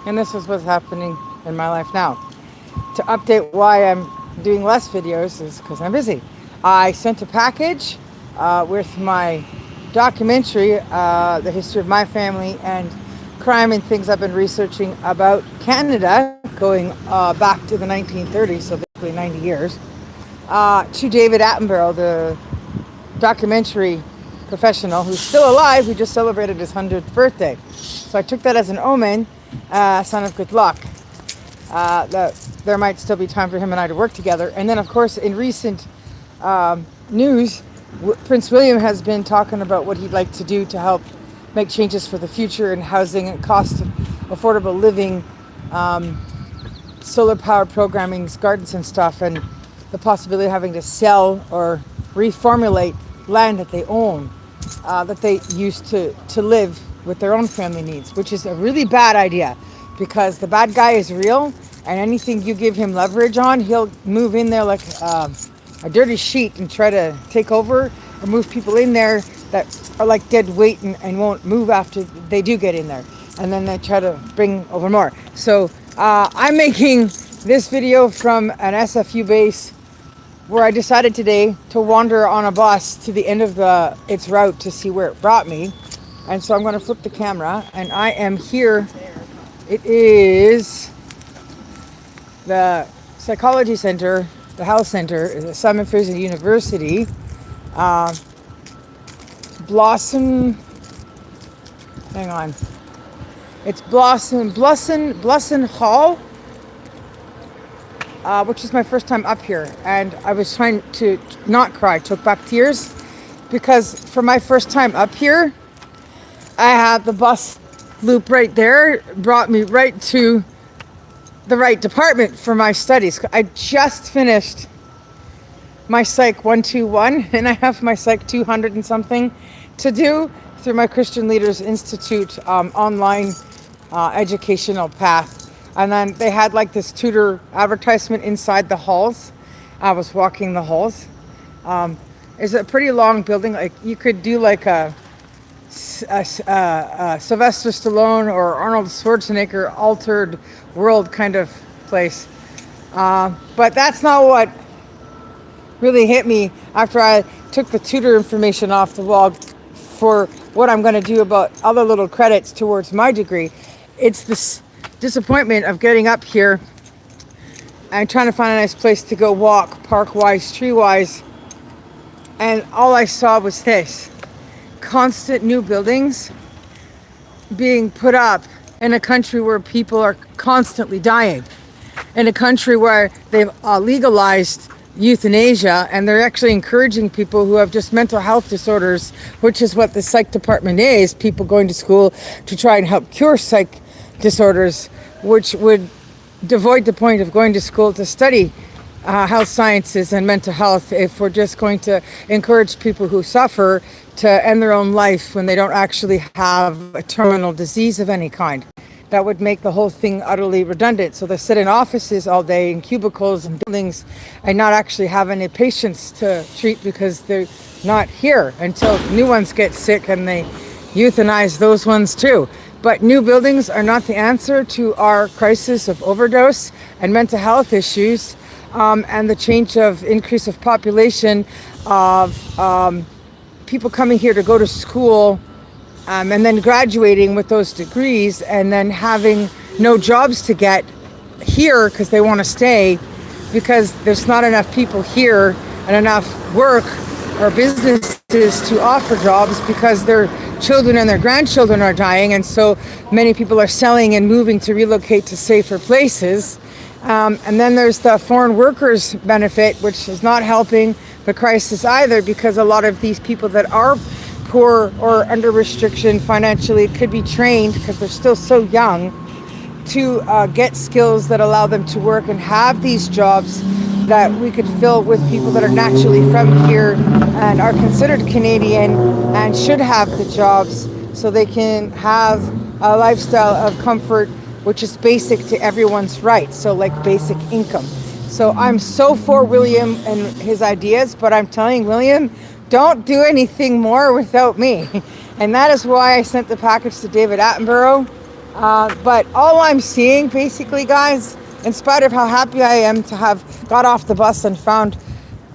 And this is what's happening in my life now. To update why I'm doing less videos is because I'm busy. I sent a package with my documentary, the history of my family and crime and things I've been researching about Canada going back to the 1930s, so basically 90 years, to David Attenborough, the documentary professional who's still alive, who just celebrated his 100th birthday. So I took that as an omen, sign of good luck, that there might still be time for him and I to work together. And then, of course, in recent news, Prince William has been talking about what he'd like to do to help make changes for the future in housing and cost affordable living, solar power programming, gardens and stuff, and the possibility of having to sell or reformulate land that they own, that they used to live with their own family needs, which is a really bad idea because the bad guy is real, and anything you give him leverage on, he'll move in there like a dirty sheet and try to take over or move people in there that are like dead weight and won't move after they do get in there. And then they try to bring over more. So I'm making this video from an SFU base where I decided today to wander on a bus to the end of its route to see where it brought me. And so I'm going to flip the camera, and I am here. It is the Psychology Center, the Health Center, the Simon Fraser University. Blossom, hang on. It's Blossom Hall, which is my first time up here. And I was trying to not cry, took back tears, because for my first time up here, I had the bus loop right there, brought me right to the right department for my studies. I just finished my Psych 121 and I have my Psych 200 and something to do through my Christian Leaders Institute online educational path. And then they had like this tutor advertisement inside the halls. I was walking the halls. It's a pretty long building. Like you could do like a Sylvester Stallone or Arnold Schwarzenegger altered world kind of place. But that's not what really hit me after I took the tutor information off the wall for what I'm going to do about other little credits towards my degree. It's this disappointment of getting up here and trying to find a nice place to go walk, park-wise, tree-wise, and all I saw was this. Constant new buildings being put up in a country where people are constantly dying, in a country where they've legalized euthanasia, and they're actually encouraging people who have just mental health disorders, which is what the psych department is, people going to school to try and help cure psych disorders, which would devoid the point of going to school to study health sciences and mental health if we're just going to encourage people who suffer to end their own life when they don't actually have a terminal disease of any kind. That would make the whole thing utterly redundant. So they sit in offices all day, in cubicles and buildings, and not actually have any patients to treat because they're not here until new ones get sick and they euthanize those ones too. But new buildings are not the answer to our crisis of overdose and mental health issues, and the change of increase of population of people coming here to go to school, and then graduating with those degrees and then having no jobs to get here because they want to stay because there's not enough people here and enough work or businesses to offer jobs because their children and their grandchildren are dying, and so many people are selling and moving to relocate to safer places. And then there's the foreign workers benefit, which is not helping the crisis either, because a lot of these people that are poor or under restriction financially could be trained, because they're still so young, to get skills that allow them to work and have these jobs that we could fill with people that are naturally from here and are considered Canadian and should have the jobs so they can have a lifestyle of comfort, which is basic to everyone's rights, so like basic income. So I'm so for William and his ideas, but I'm telling William, don't do anything more without me. And that is why I sent the package to David Attenborough. But all I'm seeing, basically, guys, in spite of how happy I am to have got off the bus and found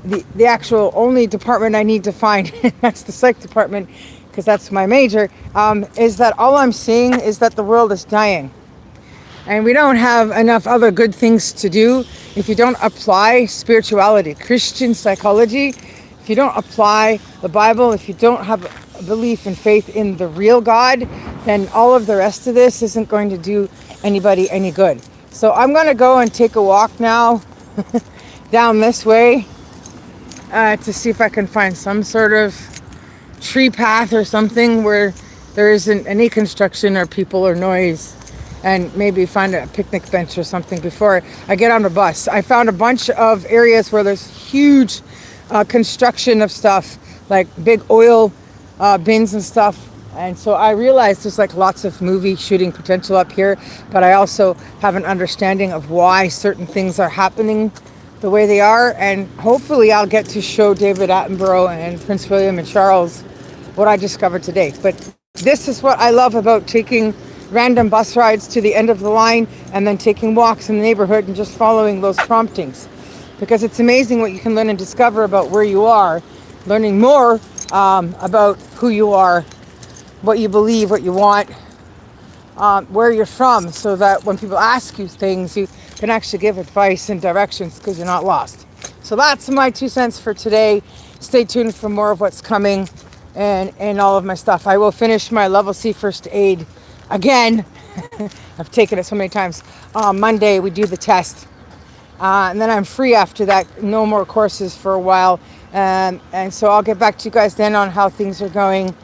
the actual only department I need to find, that's the psych department, because that's my major, is that all I'm seeing is that the world is dying. And we don't have enough other good things to do if you don't apply spirituality, Christian psychology, if you don't apply the Bible, if you don't have a belief and faith in the real God, then all of the rest of this isn't going to do anybody any good. So I'm going to go and take a walk now down this way to see if I can find some sort of tree path or something where there isn't any construction or people or noise, and maybe find a picnic bench or something before I get on the bus. I found a bunch of areas where there's huge construction of stuff, like big oil bins and stuff. And so I realized there's like lots of movie shooting potential up here, but I also have an understanding of why certain things are happening the way they are. And hopefully I'll get to show David Attenborough and Prince William and Charles what I discovered today. But this is what I love about taking random bus rides to the end of the line and then taking walks in the neighborhood and just following those promptings, because it's amazing what you can learn and discover about where you are, learning more about who you are, what you believe, what you want, where you're from, so that when people ask you things, you can actually give advice and directions because you're not lost. So that's my 2 cents for today. Stay tuned for more of what's coming and all of my stuff. I will finish my level C first aid again. I've taken it so many times. Monday we do the test, and then I'm free after that. No more courses for a while, and so I'll get back to you guys then on how things are going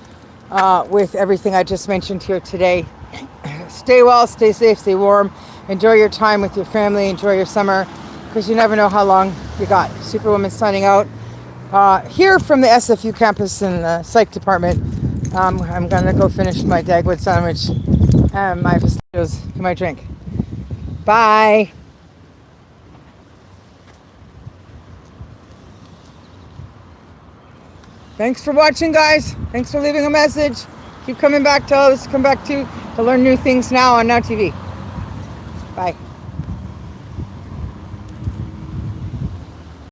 with everything I just mentioned here today. Stay well, stay safe, stay warm. Enjoy your time with your family. Enjoy your summer, because you never know how long you got. Superwoman signing out here from the SFU campus in the psych department. I'm gonna go finish my Dagwood sandwich and my pistachios and my drink. Bye. Thanks for watching, guys. Thanks for leaving a message. Keep coming back. Tell us to come back to learn new things now on Now TV. Bye.